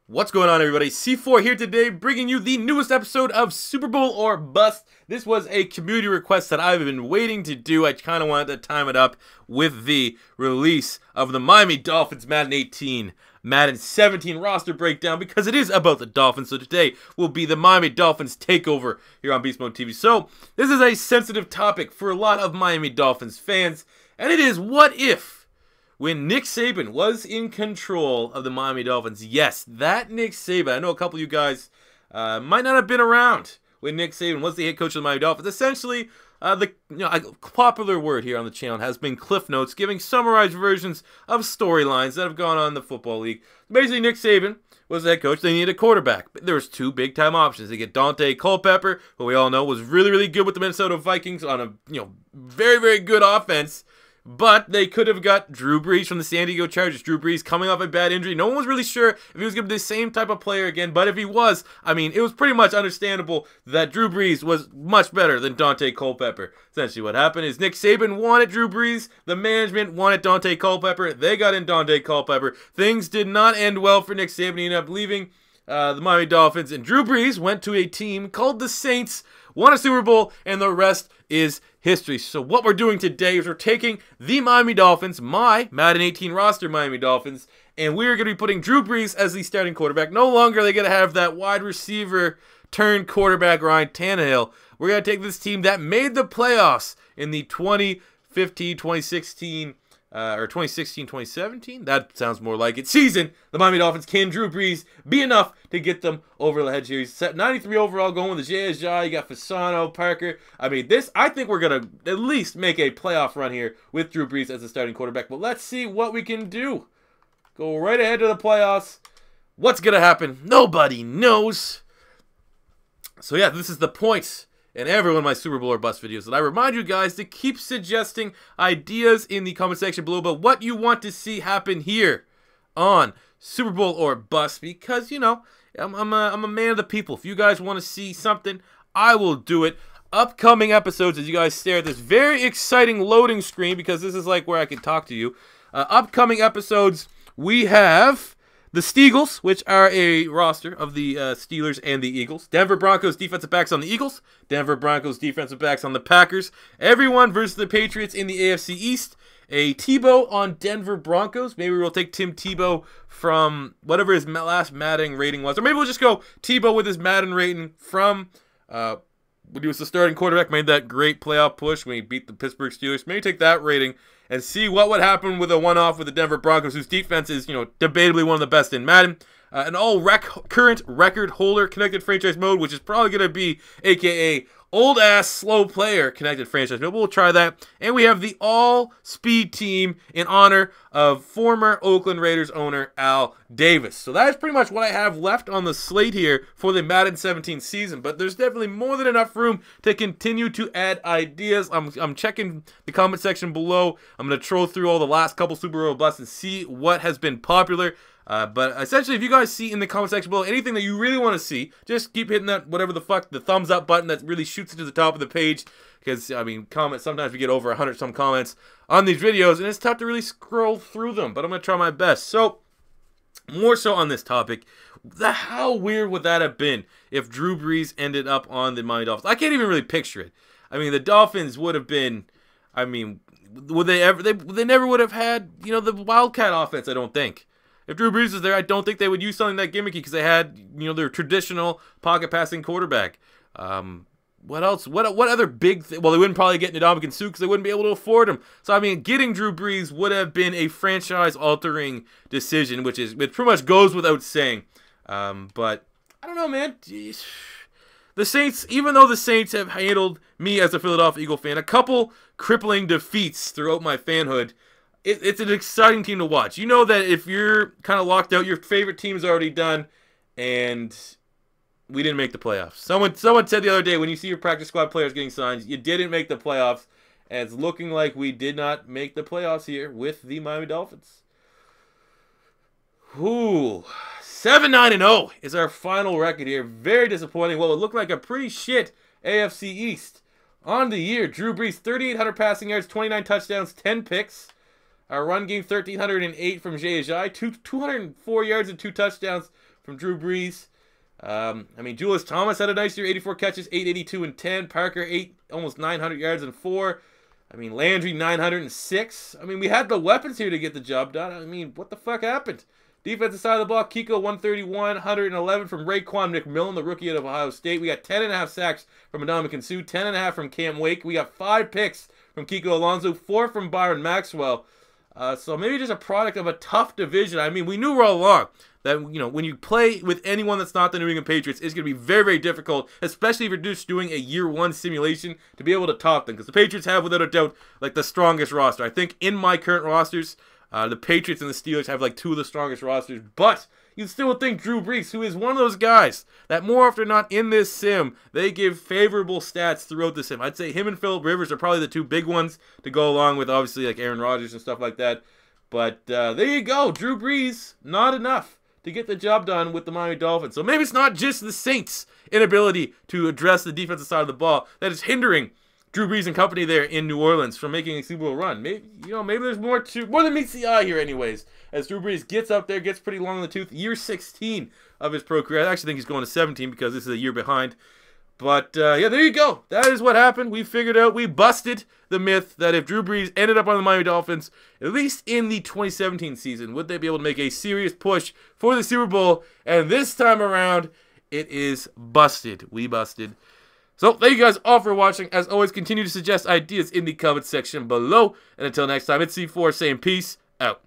What's going on, everybody? C4 here today, bringing you the newest episode of Super Bowl or Bust. This was a community request that I've been waiting to do. I kind of wanted to time it up with the release of the Miami Dolphins Madden 18, Madden 17 roster breakdown, because it is about the Dolphins. So today will be the Miami Dolphins takeover here on Beast Mode TV. So this is a sensitive topic for a lot of Miami Dolphins fans, and it is what if when Nick Saban was in control of the Miami Dolphins. Yes, that Nick Saban. I know a couple of you guys might not have been around when Nick Saban was the head coach of the Miami Dolphins. Essentially, a popular word here on the channel has been Cliff Notes, giving summarized versions of storylines that have gone on in the football league. Basically, Nick Saban was the head coach. They needed a quarterback. There was two big-time options. They get Dante Culpepper, who we all know was really, really good with the Minnesota Vikings on a very, very good offense. But they could have got Drew Brees from the San Diego Chargers. Drew Brees coming off a bad injury. No one was really sure if he was going to be the same type of player again. But if he was, I mean, it was pretty much understandable that Drew Brees was much better than Dante Culpepper. Essentially what happened is Nick Saban wanted Drew Brees. The management wanted Dante Culpepper. They got in Dante Culpepper. Things did not end well for Nick Saban. He ended up leaving the Miami Dolphins. And Drew Brees went to a team called the Saints, won a Super Bowl, and the rest is history. So what we're doing today is we're taking the Miami Dolphins, my Madden 18 roster Miami Dolphins, and we're going to be putting Drew Brees as the starting quarterback. No longer are they going to have that wide receiver turned quarterback Ryan Tannehill. We're going to take this team that made the playoffs in the 2015, 2016, or 2016, 2017, that sounds more like it, season. The Miami Dolphins. Can Drew Brees be enough to get them over the hedge here? He's set 93 overall, going with the Jai. You got Fasano, Parker. I mean, I think we're going to at least make a playoff run here with Drew Brees as the starting quarterback. But let's see what we can do. Go right ahead to the playoffs. What's going to happen? Nobody knows. So yeah, this is the point in every one of my Super Bowl or Bust videos that I remind you guys to keep suggesting ideas in the comment section below about what you want to see happen here on Super Bowl or Bust, because, you know, I'm a man of the people. If you guys want to see something, I will do it. Upcoming episodes, as you guys stare at this very exciting loading screen, because this is like where I can talk to you. Upcoming episodes, we have the Steagles, which are a roster of the Steelers and the Eagles. Denver Broncos defensive backs on the Eagles. Denver Broncos defensive backs on the Packers. Everyone versus the Patriots in the AFC East. A Tebow on Denver Broncos. Maybe we'll take Tim Tebow from whatever his last Madden rating was. Or maybe we'll just go Tebow with his Madden rating from when he was the starting quarterback, made that great playoff push when he beat the Pittsburgh Steelers. Maybe take that rating and see what would happen with a one-off with the Denver Broncos, whose defense is, debatably one of the best in Madden. An current record holder connected franchise mode, which is probably going to be AKA old-ass slow player connected franchise mode. We'll try that. And we have the all-speed team in honor of former Oakland Raiders owner Al Davis. So that is pretty much what I have left on the slate here for the Madden 17 season. But there's definitely more than enough room to continue to add ideas. I'm checking the comment section below. I'm going to troll through all the last couple Super Bowl busts and see what has been popular. But essentially, if you guys see in the comment section below anything that you really want to see, just keep hitting that whatever the fuck, the thumbs up button that really shoots it to the top of the page. Because, I mean, comments, sometimes we get over 100 some comments on these videos, and it's tough to really scroll through them. But I'm going to try my best. So, more so on this topic, how weird would that have been if Drew Brees ended up on the Miami Dolphins? I can't even really picture it. I mean, the Dolphins would have been, I mean, would they ever, they never would have had, the Wildcat offense, I don't think. If Drew Brees was there, I don't think they would use something that gimmicky because they had, their traditional pocket passing quarterback. What else? What other big thing? Well, they wouldn't probably get Ndamukong Suh because they wouldn't be able to afford him. So, I mean, getting Drew Brees would have been a franchise-altering decision, which pretty much goes without saying. But, I don't know, man. Jeez. The Saints, even though the Saints have handled me as a Philadelphia Eagle fan, a couple crippling defeats throughout my fanhood, it's an exciting team to watch. You know that if you're kind of locked out, your favorite team's already done, and we didn't make the playoffs. Someone said the other day, when you see your practice squad players getting signed, you didn't make the playoffs, and it's looking like we did not make the playoffs here with the Miami Dolphins. Ooh, 7-9-0 is our final record here. Very disappointing. What would look like a pretty shit AFC East. On the year, Drew Brees, 3,800 passing yards, 29 touchdowns, 10 picks. Our run game, 1,308 from Jai. 204 yards and 2 touchdowns from Drew Brees. I mean, Julius Thomas had a nice year, 84 catches, 882 and 10. Parker, almost 900 yards and 4. I mean, Landry, 906. I mean, we had the weapons here to get the job done. I mean, what the fuck happened? Defensive side of the ball, Kiko, 131, 111 from Raekwon McMillan, the rookie out of Ohio State. We got 10.5 sacks from Ndamukong Suh, 10.5 from Cam Wake. We got 5 picks from Kiko Alonso, 4 from Byron Maxwell. So maybe just a product of a tough division. I mean, we knew all along that, you know, when you play with anyone that's not the New England Patriots, it's going to be very, very difficult, especially if you're just doing a year one simulation, to be able to top them. Because the Patriots have, without a doubt, like the strongest roster. I think in my current rosters, the Patriots and the Steelers have like 2 of the strongest rosters. But you still would think Drew Brees, who is one of those guys that more often than not in this sim, they give favorable stats throughout the sim. I'd say him and Phillip Rivers are probably the 2 big ones to go along with, obviously, like Aaron Rodgers and stuff like that. But there you go. Drew Brees, not enough to get the job done with the Miami Dolphins. So maybe it's not just the Saints' inability to address the defensive side of the ball that is hindering Drew Brees and company there in New Orleans from making a Super Bowl run. Maybe, you know, maybe there's more than meets the eye here anyways. As Drew Brees gets up there, gets pretty long in the tooth. Year 16 of his pro career. I actually think he's going to 17 because this is a year behind. But, yeah, there you go. That is what happened. We figured out, we busted the myth that if Drew Brees ended up on the Miami Dolphins, at least in the 2017 season, would they be able to make a serious push for the Super Bowl? And this time around, it is busted. We busted. So, thank you guys all for watching. As always, continue to suggest ideas in the comment section below. And until next time, it's C4 saying peace out.